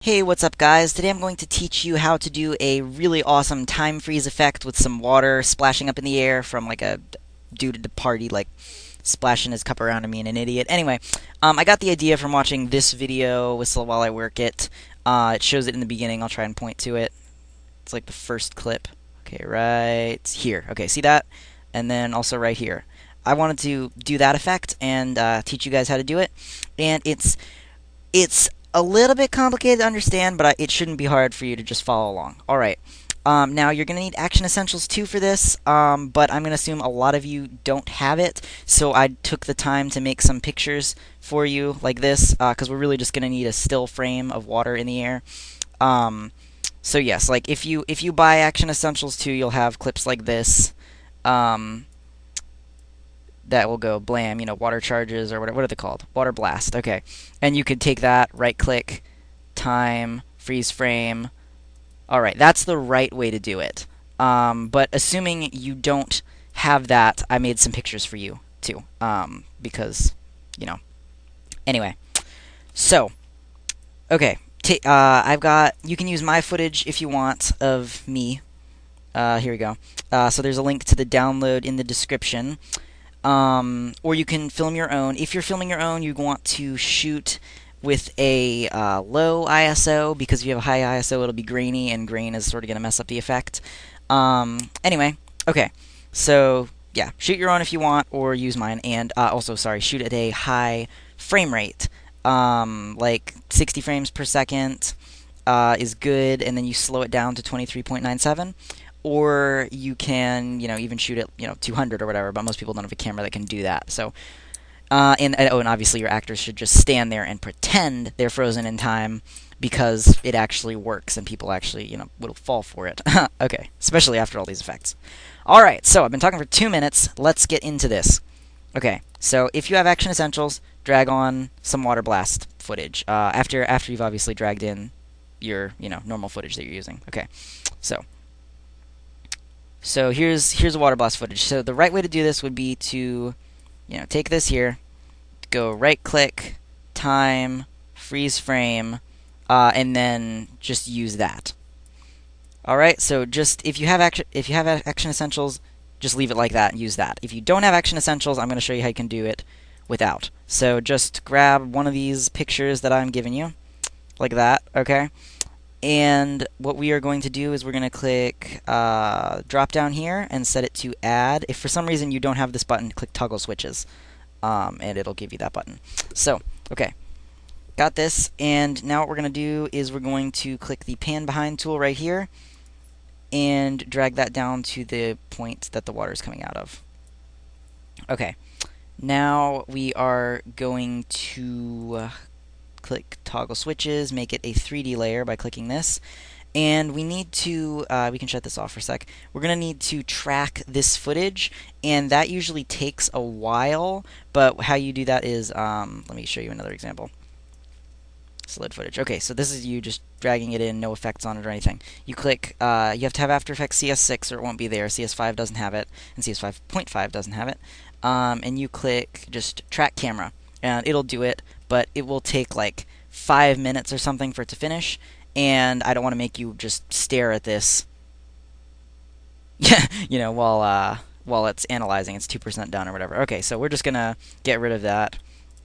Hey, what's up guys? Today I'm going to teach you how to do a really awesome time freeze effect with some water splashing up in the air from like a dude at a party, like splashing his cup around and being an idiot. Anyway, I got the idea from watching this video, Whistle While I Work It. It shows it in the beginning. I'll try and point to it. It's like the first clip. Okay, right here. Okay, see that? And then also right here. I wanted to do that effect and teach you guys how to do it. And it's a little bit complicated to understand, but it shouldn't be hard for you to just follow along. Alright, now you're going to need Action Essentials 2 for this, but I'm going to assume a lot of you don't have it, so I took the time to make some pictures for you like this, because we're really just going to need a still frame of water in the air. So yes, like if you buy Action Essentials 2, you'll have clips like this. That will go blam, water charges or what are they called? Water blast. Okay. And you could take that, right click, time, freeze frame. All right, that's the right way to do it. But assuming you don't have that, I made some pictures for you too. Because, Anyway. So, okay. You can use my footage if you want of me. Here we go. So there's a link to the download in the description. Or you can film your own. If you're filming your own, you want to shoot with a low ISO, because if you have a high ISO, it'll be grainy, and grain is sort of going to mess up the effect. Anyway, okay. So, yeah, shoot your own if you want, or use mine. And also, sorry, shoot at a high frame rate. Like 60 frames per second is good, and then you slow it down to 23.97. Or you can, even shoot at, 200 or whatever, but most people don't have a camera that can do that. So, and obviously your actors should just stand there and pretend they're frozen in time, because it actually works and people actually, will fall for it. Okay, especially after all these effects. Alright, so I've been talking for 2 minutes. Let's get into this. Okay, so if you have Action Essentials, drag on some water blast footage. After you've obviously dragged in your, normal footage that you're using. Okay, so here's a water blast footage. So the right way to do this would be to, take this here, go right click, time, freeze frame, and then just use that. All right. So just if you have Action Essentials, just leave it like that and use that. If you don't have Action Essentials, I'm going to show you how you can do it without. So just grab one of these pictures that I'm giving you, like that. Okay. And what we are going to do is we're going to click drop down here and set it to add. If for some reason you don't have this button, click toggle switches, and it'll give you that button. So, okay, got this. And now what we're going to do is we're going to click the pan behind tool right here and drag that down to the point that the water is coming out of. Okay, now we are going to click toggle switches, make it a 3D layer by clicking this, and we need to, we can shut this off for a sec. We're going to need to track this footage, and that usually takes a while, but how you do that is, let me show you another example. Slid footage. Okay, so this is you just dragging it in, no effects on it or anything. You click, you have to have After Effects CS6 or it won't be there. CS5 doesn't have it, and CS5.5 doesn't have it. And you click just track camera, and it'll do it, but it will take like 5 minutes or something for it to finish, and I don't want to make you just stare at this, while it's analyzing. It's 2% done or whatever. Okay, so we're just gonna get rid of that,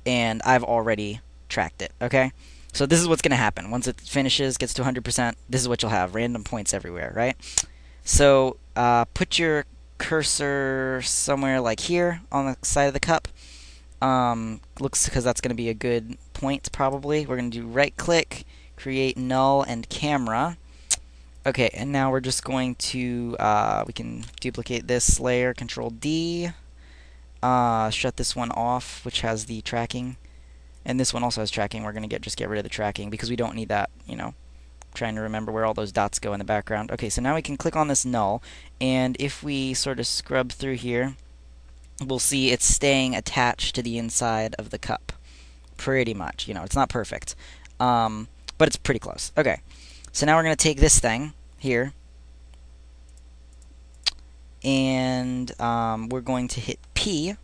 and I've already tracked it. Okay, so this is what's gonna happen once it finishes, gets to 100%. This is what you'll have: random points everywhere, right? So put your cursor somewhere like here on the side of the cup. Looks because that's going to be a good point, probably. We're going to do right click, create null and camera. Okay, and now we're just going to, we can duplicate this layer, Control D, shut this one off, which has the tracking, and this one also has tracking. We're going to just get rid of the tracking because we don't need that, trying to remember where all those dots go in the background. Okay, so now we can click on this null, and if we sort of scrub through here, we'll see it's staying attached to the inside of the cup. Pretty much. It's not perfect, but it's pretty close. Okay, so now we're going to take this thing here, and we're going to hit P.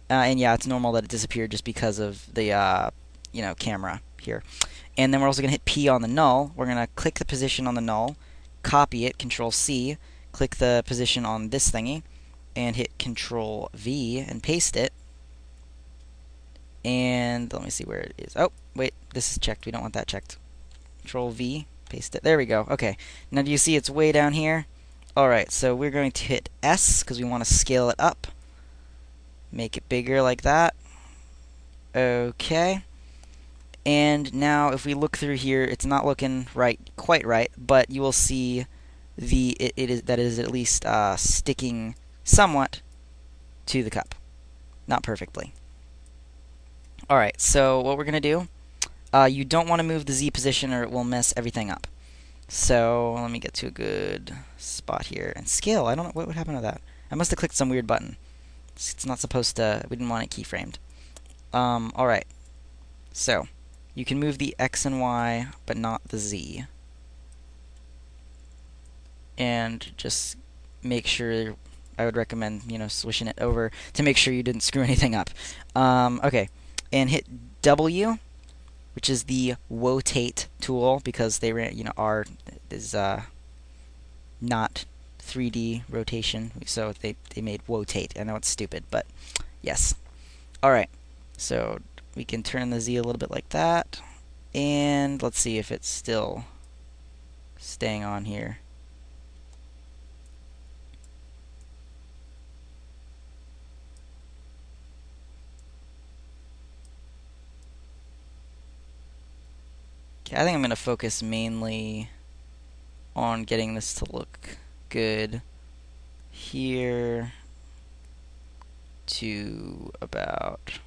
And yeah, it's normal that it disappeared just because of the, camera here. And then we're also going to hit P on the null. We're going to click the position on the null, copy it, Control C, click the position on this thingy, and hit Control V and paste it. And let me see where it is. Oh, wait, this is checked. We don't want that checked. Control V, paste it. There we go. Okay. Now do you see it's way down here? Alright, so we're going to hit S because we want to scale it up. Make it bigger like that. Okay. And now if we look through here, it's not looking quite right, but you will see it is at least sticking somewhat to the cup. Not perfectly. Alright, so what we're going to do, you don't want to move the Z position or it will mess everything up. So let me get to a good spot here. And scale, I don't know, what would happen to that? I must have clicked some weird button. It's not supposed to, we didn't want it keyframed. Alright, so you can move the X and Y, but not the Z. And just make sure, I would recommend, swishing it over to make sure you didn't screw anything up. Okay, and hit W, which is the rotate tool, because they ran, R is not 3D rotation, so they made rotate. I know it's stupid, but yes. Alright, so we can turn the Z a little bit like that, and let's see if it's still staying on here. Okay, I think I'm going to focus mainly on getting this to look good here to about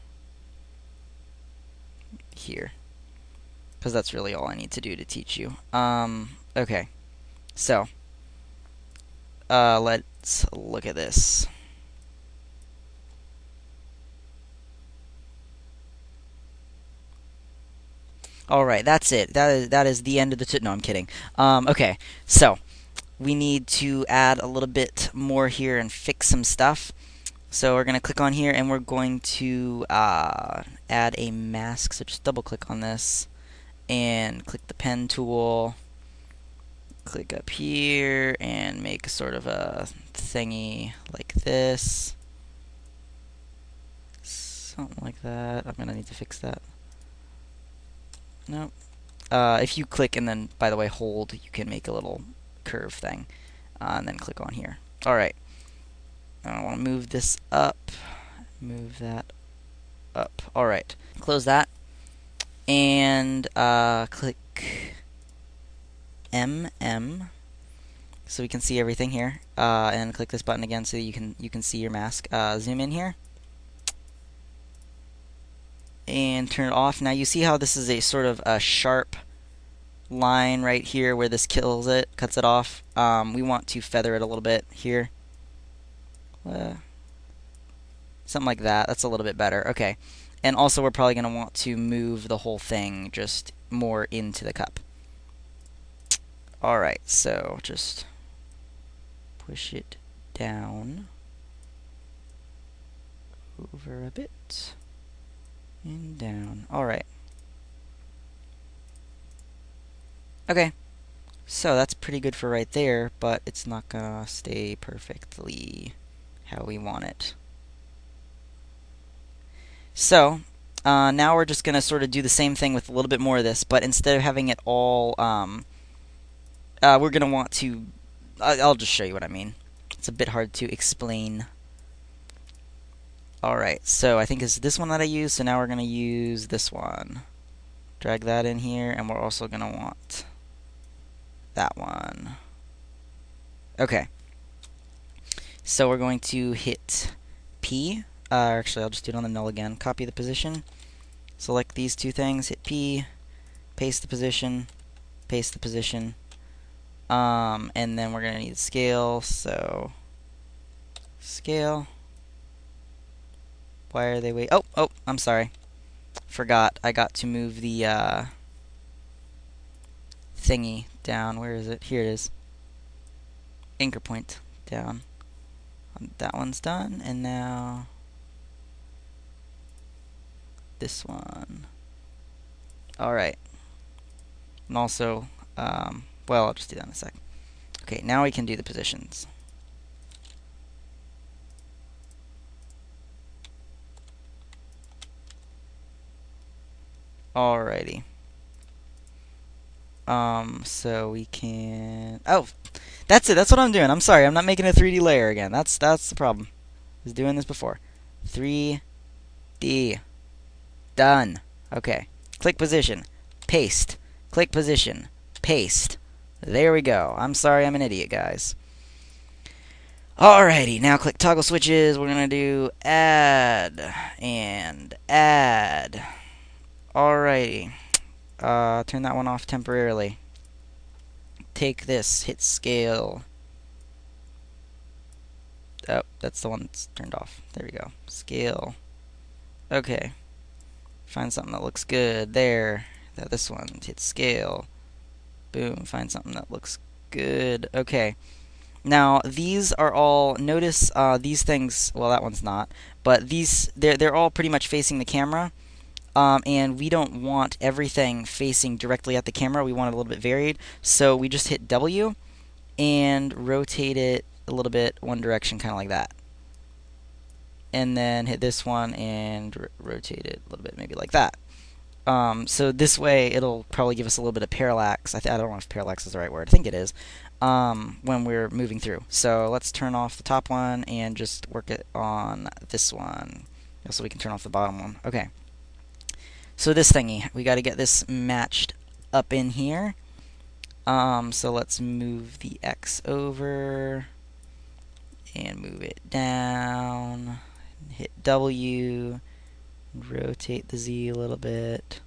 here, because that's really all I need to do to teach you. Okay, so let's look at this. Alright, that's it. That is the end of the no, I'm kidding. Okay, so we need to add a little bit more here and fix some stuff. So we're going to click on here and we're going to add a mask. So just double click on this and click the pen tool. Click up here and make sort of a thingy like this. Something like that. I'm going to need to fix that. Nope. If you click and then, by the way, hold, you can make a little curve thing. And then click on here. Alright. I want to move this up. Move that up. Alright. Close that. And click MM. So we can see everything here. And click this button again so you can see your mask. Zoom in here. And turn it off. Now you see how this is a sort of a sharp line right here where this kills it, cuts it off. We want to feather it a little bit here. Something like that. That's a little bit better. Okay. And also we're probably going to want to move the whole thing just more into the cup. Alright, so just push it down over a bit and down. Alright. Okay. So that's pretty good for right there, but it's not gonna stay perfectly how we want it. So, now we're just gonna sort of do the same thing with a little bit more of this, but instead of having it all, we're gonna want to, I'll just show you what I mean. It's a bit hard to explain. Alright, so I think it's this one that I use, so now we're gonna use this one. Drag that in here, and we're also gonna want that one. Okay. So we're going to hit P. Actually, I'll just do it on the null again. Copy the position. Select these two things. Hit P. Paste the position. Paste the position. And then we're going to need scale. So, scale. Why are they wait? Oh, I'm sorry. Forgot. I got to move the thingy down. Where is it? Here it is. Anchor point down. That one's done, and now this one. Alright. And also, well, I'll just do that in a sec. Okay, now we can do the positions. Alrighty. So we can. Oh, that's it. That's what I'm doing. I'm sorry. I'm not making a 3D layer again. That's the problem. I was doing this before. 3D. Done. Okay. Click position. Paste. Click position. Paste. There we go. I'm sorry. I'm an idiot, guys. Alrighty. Now click toggle switches. We're gonna do add and add. Alrighty. Turn that one off temporarily. Take this, hit scale. Oh, that's the one that's turned off. There we go. Scale. Okay. Find something that looks good. There. This one. Hit scale. Boom. Find something that looks good. Okay. Now, these are all, notice these things, well, that one's not, but they're all pretty much facing the camera. And we don't want everything facing directly at the camera. We want it a little bit varied. So we just hit W and rotate it a little bit one direction, kind of like that. And then hit this one and rotate it a little bit, maybe like that. So this way, it'll probably give us a little bit of parallax. I don't know if parallax is the right word. I think it is. When we're moving through. So let's turn off the top one and just work it on this one. So we can turn off the bottom one. Okay. So this thingy, we got to get this matched up in here. So let's move the X over and move it down. Hit W, rotate the Z a little bit,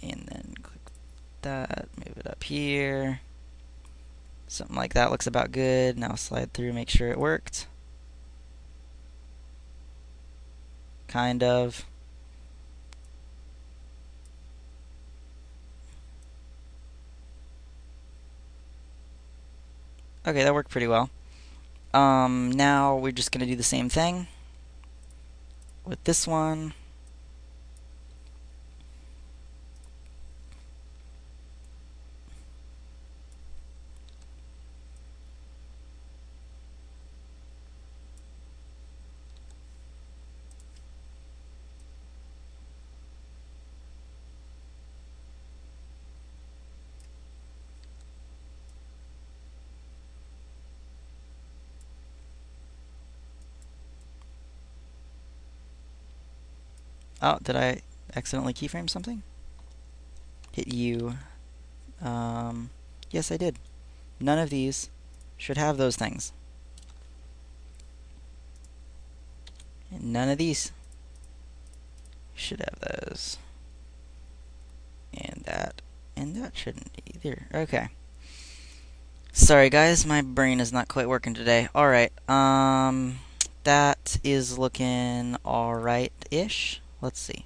and then click that, move it up here. Something like that looks about good. Now slide through, make sure it worked. Kind of. Okay, that worked pretty well. Now we're just going to do the same thing with this one. Oh, did I accidentally keyframe something? Hit U. Yes, I did. None of these should have those things. And none of these should have those. And that shouldn't either. Okay. Sorry guys, my brain is not quite working today. Alright, that is looking alright-ish. Let's see.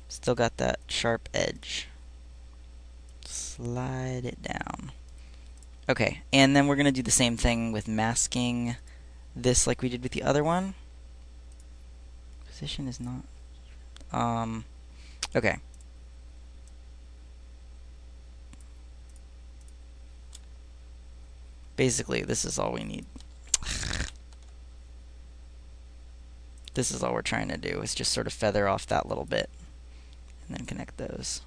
Still got that sharp edge. Slide it down. Okay, and then we're going to do the same thing with masking this like we did with the other one. Position is not... okay. Basically, this is all we need. This is all we're trying to do, is just sort of feather off that little bit. And then connect those.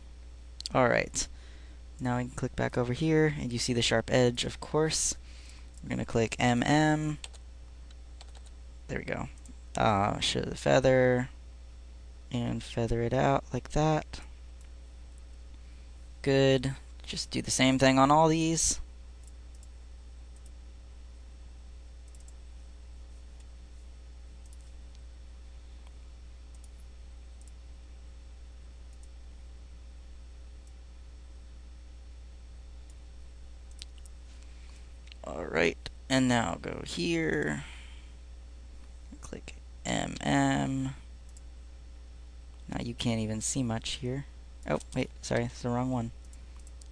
Alright. Now we can click back over here, and you see the sharp edge, of course. We're going to click MM. There we go. Show the feather. And feather it out like that. Good. Just do the same thing on all these. Alright, and now go here, click MM. Now you can't even see much here. Oh, wait, sorry, it's the wrong one.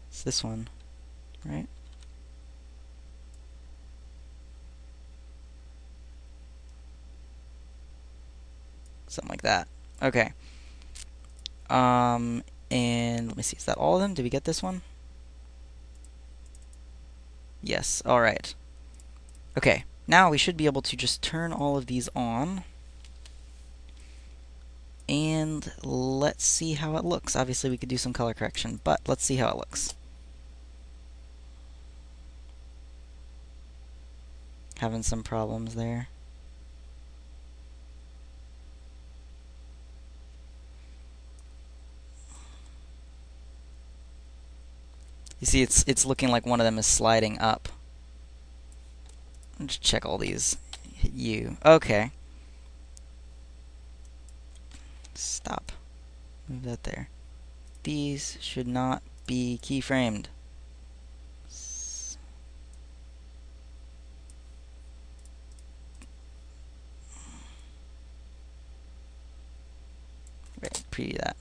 It's this one, right? Something like that. Okay. And let me see, is that all of them? Did we get this one? Yes, alright. Okay, now we should be able to just turn all of these on. And let's see how it looks. Obviously we could do some color correction, but let's see how it looks. Having some problems there. You see, it's looking like one of them is sliding up. Let's check all these. Hit U. Okay. Stop. Move that there. These should not be keyframed. Right, preview that.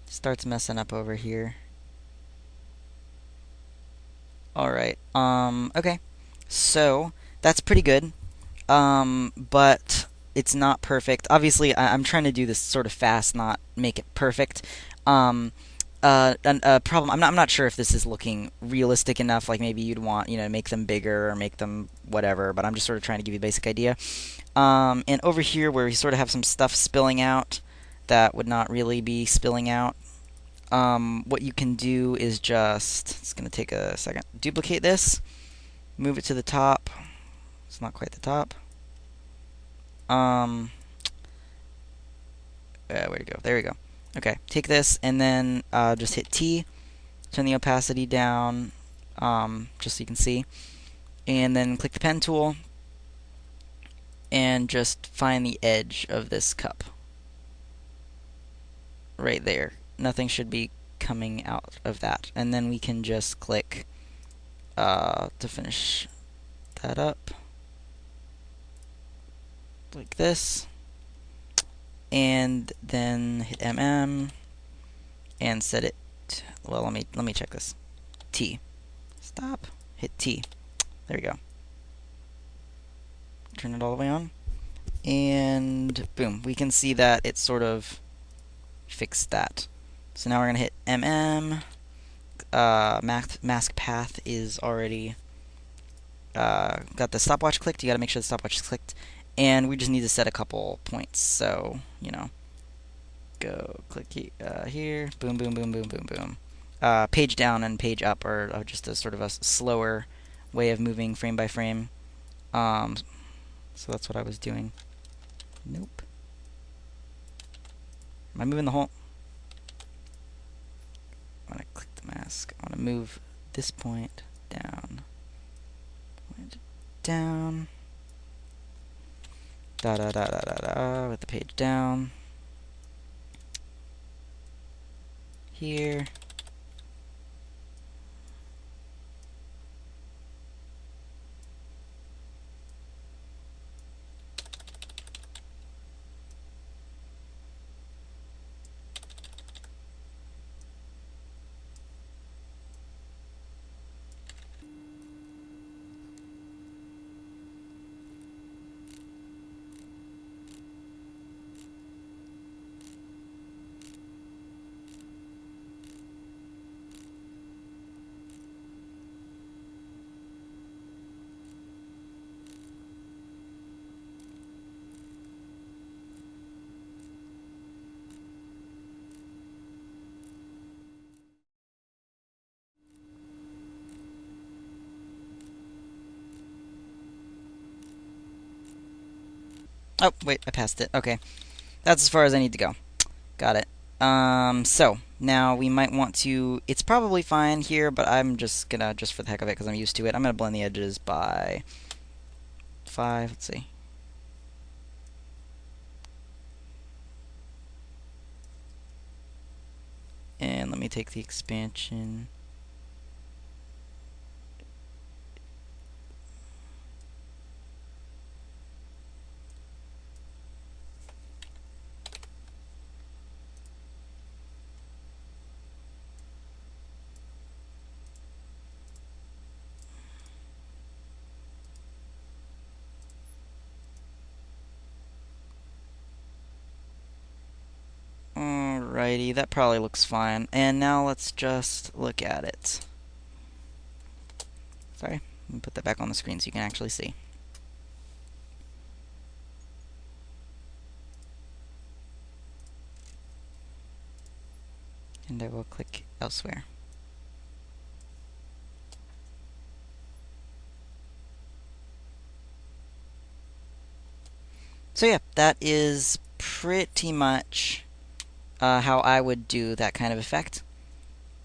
Starts messing up over here. Alright, okay. So, that's pretty good. But it's not perfect. Obviously, I'm trying to do this sort of fast, not make it perfect. A problem. I'm not sure if this is looking realistic enough. Like maybe you'd want, make them bigger or make them whatever. But I'm just sort of trying to give you a basic idea. And over here, where we sort of have some stuff spilling out that would not really be spilling out. What you can do is just, it's going to take a second, duplicate this, move it to the top. It's not quite the top. Where'd it go? There we go. Okay, take this and then just hit T, turn the opacity down, just so you can see, and then click the pen tool and just find the edge of this cup. Right there. Nothing should be coming out of that. And then we can just click to finish that up. Like this. And then hit MM and set it, well, let me check this. T. Stop. Hit T. There we go. Turn it all the way on. And boom, we can see that it sort of fixed that. So now we're going to hit MM. Mask path is already got the stopwatch clicked. You got to make sure the stopwatch is clicked. And we just need to set a couple points. So, go click here. Boom, boom, boom, boom, boom, boom. Page down and page up are just a sort of a slower way of moving frame by frame. So that's what I was doing. Nope. Am I moving the whole? When I click the mask, I want to move this point down. Point down. Da da da da da da. With the page down. Here. Oh, wait, I passed it. Okay. That's as far as I need to go. Got it. So, now we might want to... It's probably fine here, but I'm just gonna, just for the heck of it, because I'm used to it, I'm gonna blend the edges by 5. Let's see. And let me take the expansion. Alrighty, that probably looks fine. And now let's just look at it. Sorry, let me put that back on the screen so you can actually see. And I will click elsewhere. So yeah, that is pretty much how I would do that kind of effect.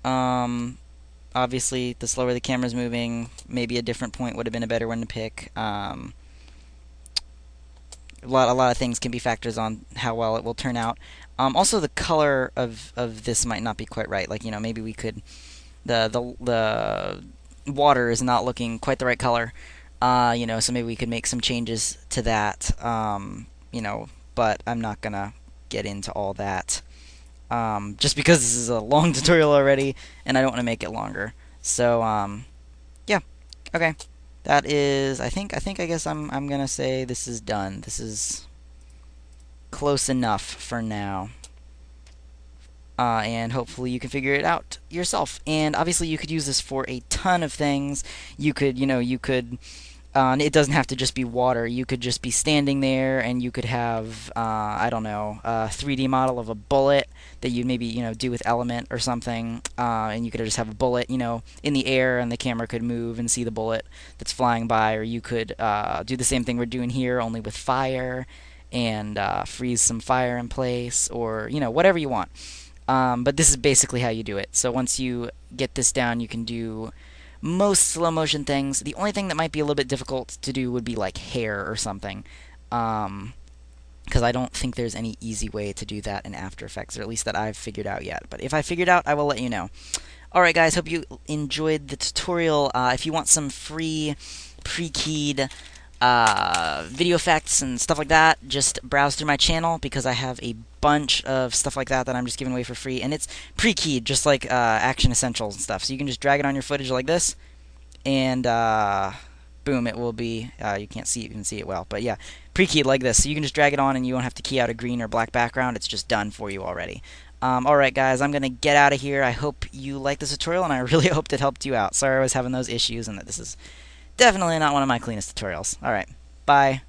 Obviously, the slower the camera's moving, maybe a different point would have been a better one to pick. A lot of things can be factors on how well it will turn out. Also, the color of this might not be quite right. Like, you know, maybe we could the water is not looking quite the right color. You know, so maybe we could make some changes to that. You know, but I'm not gonna get into all that. Just because this is a long tutorial already, and I don't want to make it longer. So, yeah, okay. That is, I guess I'm gonna say this is done. This is close enough for now. And hopefully you can figure it out yourself. And obviously you could use this for a ton of things. You could, it doesn't have to just be water. You could just be standing there, and you could have, I don't know, a 3D model of a bullet that you maybe, do with Element or something, and you could just have a bullet, in the air, and the camera could move and see the bullet that's flying by. Or you could do the same thing we're doing here, only with fire, and freeze some fire in place, or, whatever you want. But this is basically how you do it. So once you get this down, you can do most slow motion things. The only thing that might be a little bit difficult to do would be like hair or something, because I don't think there's any easy way to do that in After Effects, or at least that I've figured out yet. But if I figured out, I will let you know. Alright guys, hope you enjoyed the tutorial. If you want some free pre-keyed video effects and stuff like that, just browse through my channel, because I have a bunch of stuff like that I'm just giving away for free, and it's pre-keyed, just like Action Essentials and stuff. So you can just drag it on your footage like this, and boom, it will be, you can't even see it well, but yeah, pre-keyed like this. So you can just drag it on, and you won't have to key out a green or black background. It's just done for you already. Alright guys, I'm going to get out of here. I hope you liked this tutorial, and I really hoped it helped you out. Sorry I was having those issues, and that this is definitely not one of my cleanest tutorials. Alright, bye.